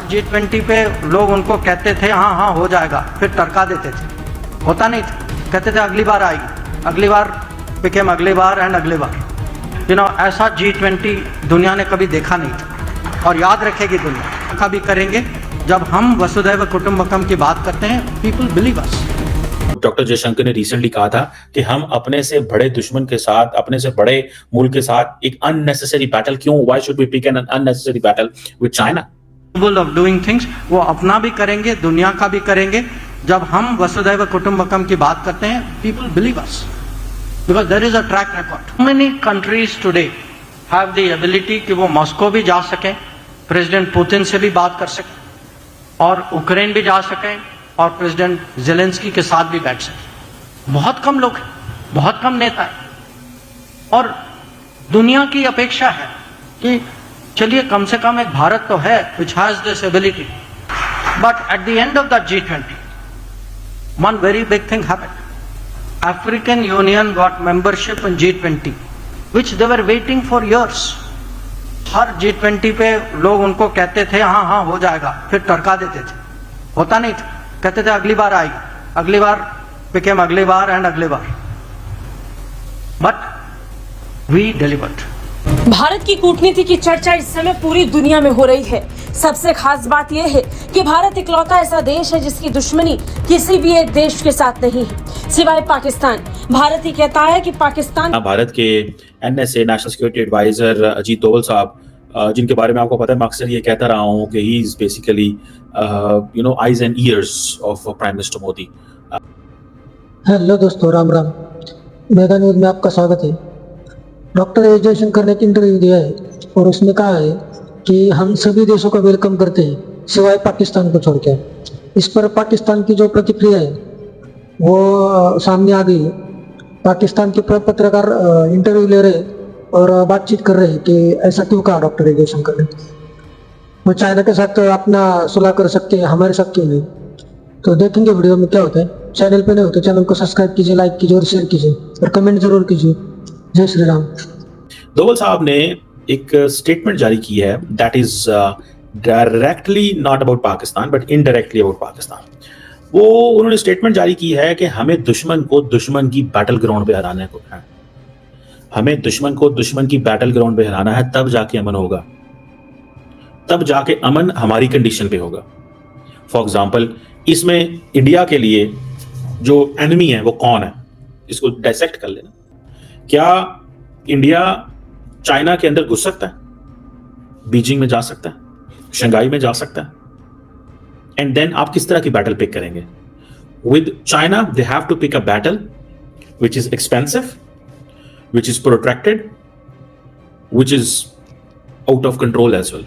G20 पे लोग उनको कहते थे हाँ हाँ हो जाएगा, फिर टरका देते थे, होता नहीं था, कहते थे अगली बार आएगी, अगली बार बिकेम अगली बार एंड अगली बार। ऐसा G20 दुनिया ने कभी देखा नहीं था और याद रखेगी दुनिया। कभी करेंगे जब हम वसुधैव कुटुंबकम की बात करते हैं, पीपल बिलीव अस। डॉक्टर जयशंकर ने रिसेंटली कहा था कि हम अपने से बड़े दुश्मन के साथ, अपने से बड़े मुल्क के साथ एक अननेसेसरी बैटल क्यों, why should we pick an unnecessary battle with China? Of doing things, वो अपना भी करेंगे, दुनिया का भी करेंगे। जब हम वसुधैव कुटुंबकम की बात करते हैं, people believe us because there is a track record. How many countries today have the ability कि वो मॉस्को भी जा सकें, प्रेसिडेंट पुतिन से भी बात कर सकें, और यूक्रेन भी जा सकें, और प्रेसिडेंट जेलेंस्की के साथ भी बैठ सकें। बहुत कम लोग हैं, बहुत कम नेता हैं, और दुनिया की अपेक्षा है कि चलिए कम से कम एक भारत तो है which has this ability. But at the end of that G20, one very big thing happened. African union got membership in G20 which they were waiting for years. Her G20 पे लोग उनको कहते थे हाँ हाँ हो जाएगा, फिर टरका देते थे, होता नहीं था, कहते थे अगली बार आएगी, अगली बार बिकेम अगली बार एंड अगली बार। But we delivered. भारत की कूटनीति की चर्चा इस समय पूरी दुनिया में हो रही है। सबसे खास बात यह है कि भारत इकलौता ऐसा देश है जिसकी दुश्मनी किसी भी एक देश के साथ नहीं है सिवाय पाकिस्तान। भारत ही कहता है कि पाकिस्तान। भारत के NSA national security adviser Ajit Doval साहब, जिनके बारे में आपको पता है, मैं अक्सर ये कहता रहा हूँ कि he is basically eyes and years of prime minister Modi. Hello दोस्तों, राम राम। मेगा न्यूज में आपका स्वागत है। डॉक्टर एस जयशंकर ने एक इंटरव्यू दिया है और उसमें कहा है कि हम सभी देशों का वेलकम करते हैं सिवाय पाकिस्तान को छोड़ के। इस पर पाकिस्तान की जो प्रतिक्रिया है वो सामने आ गई है। पाकिस्तान के पत्रकार इंटरव्यू ले रहे और बातचीत कर रहे हैं कि ऐसा क्यों कहा डॉक्टर एस जयशंकर ने। वो चाइना के साथ अपना सुलह कर सकते हैं, हमारे साथ क्यों नहीं। तो देखेंगे वीडियो में क्या होता है। चैनल पे नहीं हो तो चैनल को सब्सक्राइब कीजिए, लाइक कीजिए और शेयर कीजिए और कमेंट जरूर कीजिए। जय श्री राम। डोवल साहब ने एक स्टेटमेंट जारी की है that is directly not about Pakistan but indirectly about Pakistan. वो उन्होंने स्टेटमेंट जारी की है कि हमें दुश्मन को दुश्मन की बैटल ग्राउंड पे हराना है, हमें दुश्मन को दुश्मन की बैटल ग्राउंड पे हराना है, तब जाके अमन होगा, तब जाके अमन हमारी कंडीशन पे होगा। फॉर एग्जाम्पल, इसमें इंडिया के लिए जो एनिमी है वो कौन है, इसको डायसेक्ट कर लेना। क्या इंडिया चाइना के अंदर घुस सकता है? बीजिंग में जा सकता है, शंघाई में जा सकता है, एंड देन आप किस तरह की बैटल पिक करेंगे? With China they have to pick a battle which is expensive, which is protracted, which is out of control as well।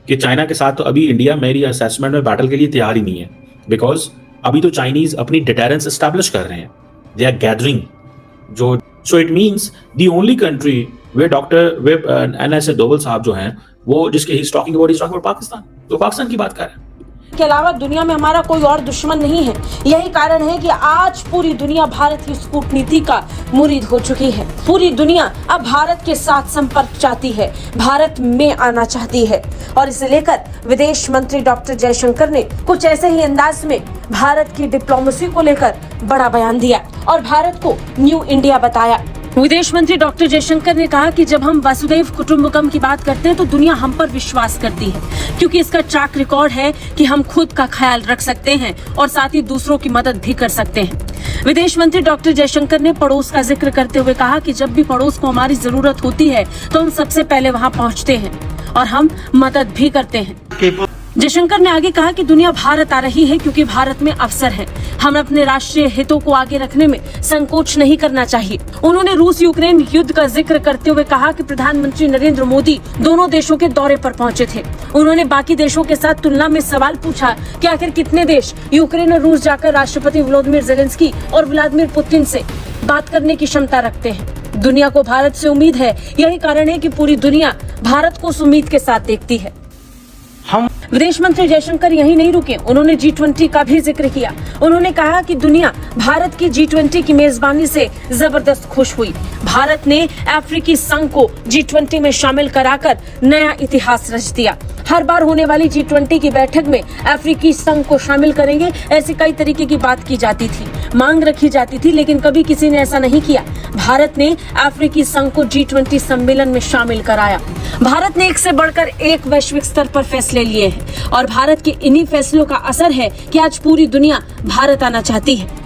कि चाइना के साथ तो अभी इंडिया मेरी असेसमेंट में बैटल के लिए तैयार ही नहीं है, बिकॉज अभी तो चाइनीज अपनी डिटेरेंस एस्टैब्लिश कर रहे हैं, दे आर गैदरिंग जो। So it means the only country way doctor NSA Doval साहब जो हैं वो जिसके ही टॉकिंग अबाउट पाकिस्तान, तो पाकिस्तान की बात कर रहे हैं। के अलावा दुनिया में हमारा कोई और दुश्मन नहीं है। यही कारण है कि आज पूरी दुनिया भारत की उस कूटनीति का मुरीद हो चुकी है। पूरी दुनिया अब भारत के साथ संपर्क चाहती है, भारत में आना चाहती है, और इसे लेकर विदेश मंत्री डॉक्टर जयशंकर ने कुछ ऐसे ही अंदाज में भारत की डिप्लोमेसी को लेकर बड़ा बयान दिया और भारत को न्यू इंडिया बताया। विदेश मंत्री डॉक्टर जयशंकर ने कहा कि जब हम वसुधैव कुटुंबकम की बात करते हैं तो दुनिया हम पर विश्वास करती है, क्योंकि इसका ट्रैक रिकॉर्ड है कि हम खुद का ख्याल रख सकते हैं और साथ ही दूसरों की मदद भी कर सकते हैं। विदेश मंत्री डॉक्टर जयशंकर ने पड़ोस का जिक्र करते हुए कहा कि जब भी पड़ोस को हमारी जरूरत होती है तो हम सबसे पहले वहाँ पहुँचते हैं और हम मदद भी करते हैं। जयशंकर ने आगे कहा कि दुनिया भारत आ रही है क्योंकि भारत में अवसर है। हमें अपने राष्ट्रीय हितों को आगे रखने में संकोच नहीं करना चाहिए। उन्होंने रूस यूक्रेन युद्ध का जिक्र करते हुए कहा कि प्रधानमंत्री नरेंद्र मोदी दोनों देशों के दौरे पर पहुंचे थे। उन्होंने बाकी देशों के साथ तुलना में सवाल पूछा कि आखिर कितने देश यूक्रेन और रूस जाकर राष्ट्रपति व्लादिमीर जेलेंस्की और व्लादिमीर पुतिन से बात करने की क्षमता रखते हैं। दुनिया को भारत से उम्मीद है, यही कारण है कि पूरी दुनिया भारत को उस उम्मीद के साथ देखती है। विदेश मंत्री जयशंकर यहीं नहीं रुके, उन्होंने G20 का भी जिक्र किया। उन्होंने कहा कि दुनिया भारत की G20 की मेजबानी से जबरदस्त खुश हुई। भारत ने अफ्रीकी संघ को G20 में शामिल कराकर नया इतिहास रच दिया। हर बार होने वाली G20 की बैठक में अफ्रीकी संघ को शामिल करेंगे, ऐसी कई तरीके की बात की जाती थी, मांग रखी जाती थी, लेकिन कभी किसी ने ऐसा नहीं किया। भारत ने अफ्रीकी संघ को G20 सम्मेलन में शामिल कराया। भारत ने एक से बढ़कर एक वैश्विक स्तर पर फैसले लिए हैं और भारत के इन्हीं फैसलों का असर है कि आज पूरी दुनिया भारत आना चाहती है।